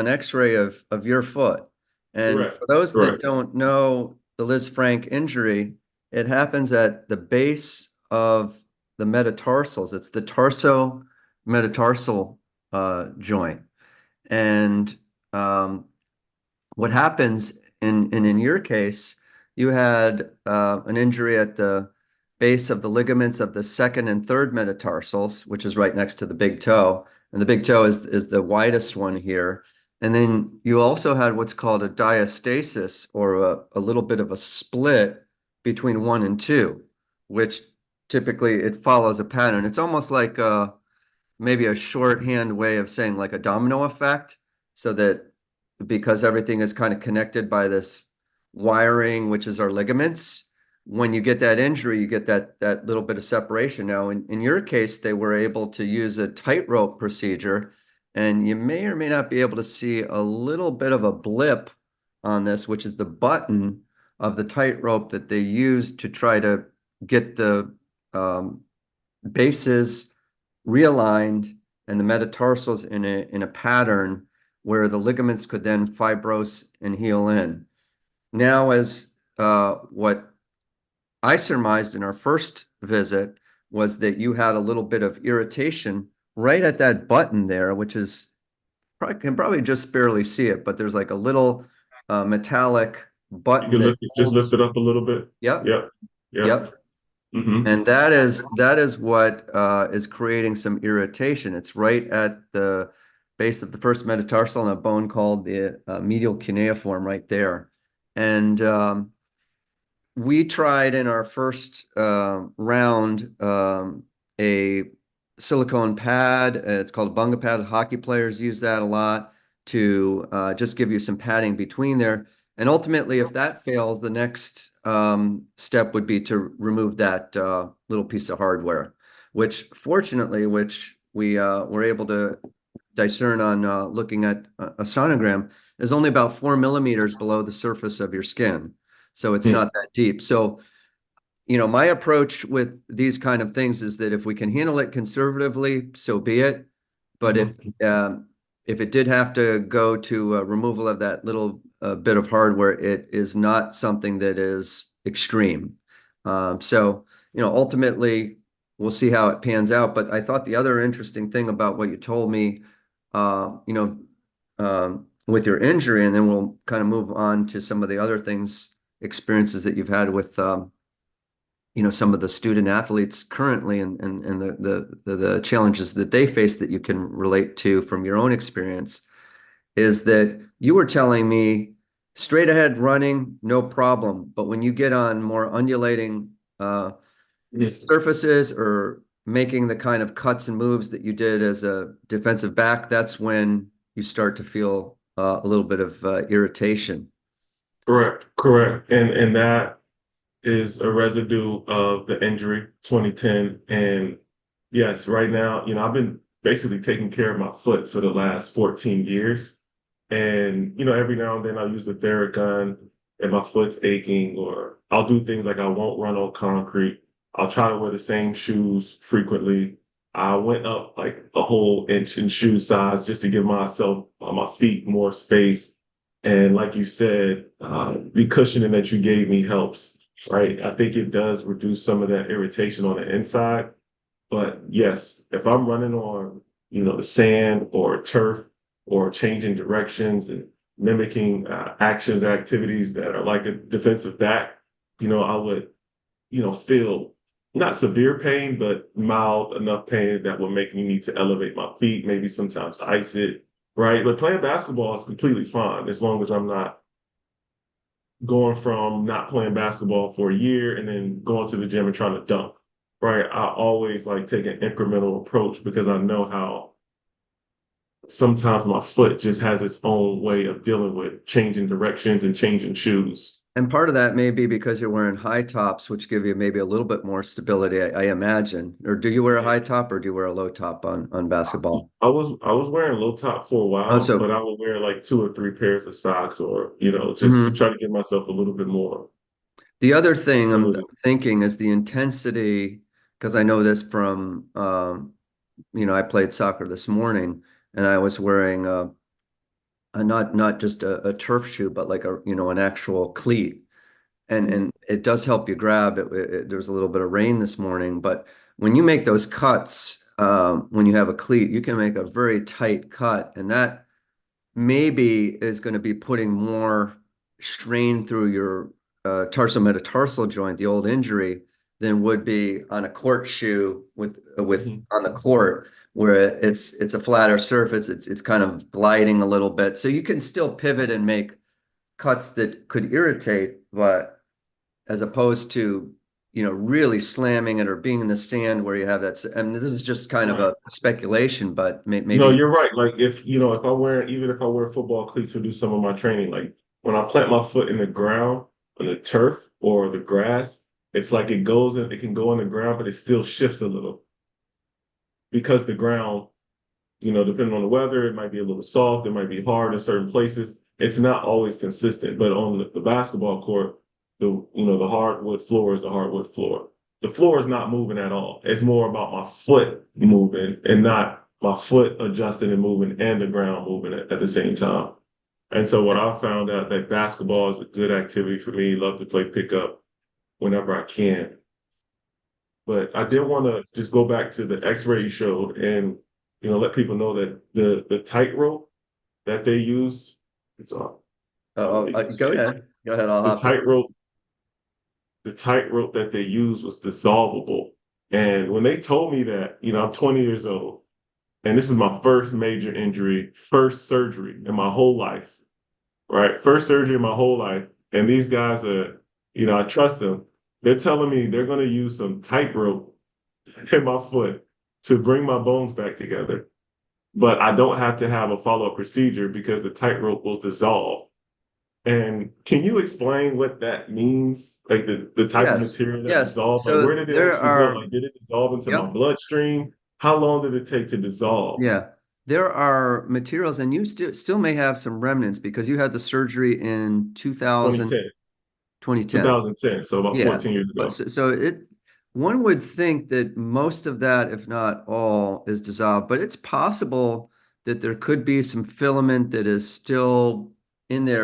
an X-ray of your foot. And Correct. for those that Correct. don't know the Liz Frank injury, it happens at the base of the metatarsals. It's the tarso-metatarsal joint. And um, what happens in your case, you had an injury at the base of the ligaments of the second and third metatarsals, which is right next to the big toe. And the big toe is the widest one here. And then you also had what's called a diastasis, or a little bit of a split between one and two, which typically it follows a pattern. It's almost like maybe a shorthand way of saying like a domino effect, so that because everything is kind of connected by this wiring, which is our ligaments, when you get that injury, you get that little bit of separation. Now, in your case, they were able to use a tightrope procedure, and you may or may not be able to see a little bit of a blip on this, which is the button of the tightrope that they use to try to get the um, bases realigned and the metatarsals in a pattern where the ligaments could then fibrose and heal in. Now, as what I surmised in our first visit was that you had a little bit of irritation right at that button there, which is can probably just barely see it, but there's like a little metallic You button can that just lift holds. it up a little bit. Yep, Yep. Yep. yep. Hmm. And that is what is creating some irritation. It's right at the base of the first metatarsal in a bone called the medial cuneiform right there. And we tried in our first round a silicone pad. It's called a bunga pad. Hockey players use that a lot to just give you some padding between there. And ultimately, if that fails, the next step would be to remove that little piece of hardware, which fortunately, which we were able to discern on looking at a sonogram, is only about 4 millimeters below the surface of your skin. So it's not that deep. So, my approach with these kind of things is that if we can handle it conservatively, so be it. But if it did have to go to removal of that little bit of hardware, it is not something that is extreme. So, ultimately, we'll see how it pans out. But I thought the other interesting thing about what you told me, with your injury, and then we'll kind of move on to some of the other things, experiences that you've had with some of the student athletes currently, and the challenges that they face that you can relate to from your own experience, is that you were telling me straight ahead running, no problem. But when you get on more undulating surfaces, or making the kind of cuts and moves that you did as a defensive back, that's when you start to feel a little bit of irritation. Correct. Correct. And that is a residue of the injury 2010. And yes, right now, I've been basically taking care of my foot for the last 14 years. And, every now and then I'll use the Theragun and my foot's aching, or I'll do things like I won't run on concrete. I'll try to wear the same shoes frequently. I went up like a whole inch in shoe size just to give myself, my feet more space. And like you said, the cushioning that you gave me helps, right? I think it does reduce some of that irritation on the inside. But yes, if I'm running on, the sand or turf, or changing directions and mimicking actions or activities that are like a defensive back, I would, feel not severe pain, but mild enough pain that would make me need to elevate my feet, maybe sometimes ice it, right? But playing basketball is completely fine as long as I'm not going from not playing basketball for a year and then going to the gym and trying to dunk, right? I always like take an incremental approach because I know how sometimes my foot just has its own way of dealing with changing directions and changing shoes. And part of that may be because you're wearing high tops, which give you maybe a little bit more stability, I imagine. Or do you wear a Yeah. high top, or do you wear a low top on basketball? I was wearing low top for a Oh, while, but so I would wear like two or three pairs of socks, or just to mhm. try to give myself a little bit more The other thing I'm stability. thinking is the intensity, because I know this from, I played soccer this morning, and I was wearing not just a turf shoe, but like an actual cleat. And it does help you grab it. There was a little bit of rain this morning, but when you make those cuts, when you have a cleat, you can make a very tight cut, and that maybe is going to be putting more strain through your tarsometatarsal joint, the old injury, than would be on a court shoe with Mhm. on the court where it's a flatter surface. It's kind of gliding a little bit, so you can still pivot and make cuts that could irritate, but as opposed to really slamming it or being in the sand where you have that. I mean, this is just kind of Right. a speculation, but No, maybe. you're right. Like if if I wear even if I wear football cleats or do some of my training, like when I plant my foot in the ground on the turf or the grass, it's like it can go in the ground, but it still shifts a little because the ground, depending on the weather, it might be a little soft, it might be hard in certain places. It's not always consistent. But on the basketball court, the hardwood floor is the hardwood floor. The floor is not moving at all. It's more about my foot moving and not my foot adjusting and moving and the ground moving at the same time. And so what I found out that basketball is a good activity for me. Love to play pickup whenever I can. But I did want to just go back to the X-ray you showed and let people know that the tightrope that they use, it's I don't know if you can Go see it. ahead. Go ahead. I'll The have to. tightrope, the tightrope that they use was dissolvable. And when they told me that, I'm 20 years old, and this is my first major injury, first surgery in my whole life, right? First surgery in my whole life. And these guys are, I trust them. They're telling me they're going to use some tightrope in my foot to bring my bones back together. But I don't have to have a follow-up procedure because the tightrope will dissolve. And can you explain what that means? Like the type of Yes. material that Yes. dissolves? Like So where did it there actually go? are, Like did it dissolve into my yep. bloodstream? How long did it take to dissolve? Yeah. There are materials, and you still may have some remnants because you had the surgery in 2010, 2010. 2010, so about Yeah. 14 years But ago. one would think that most of that, if not all, is dissolved, but it's possible that there could be some filament that is still in there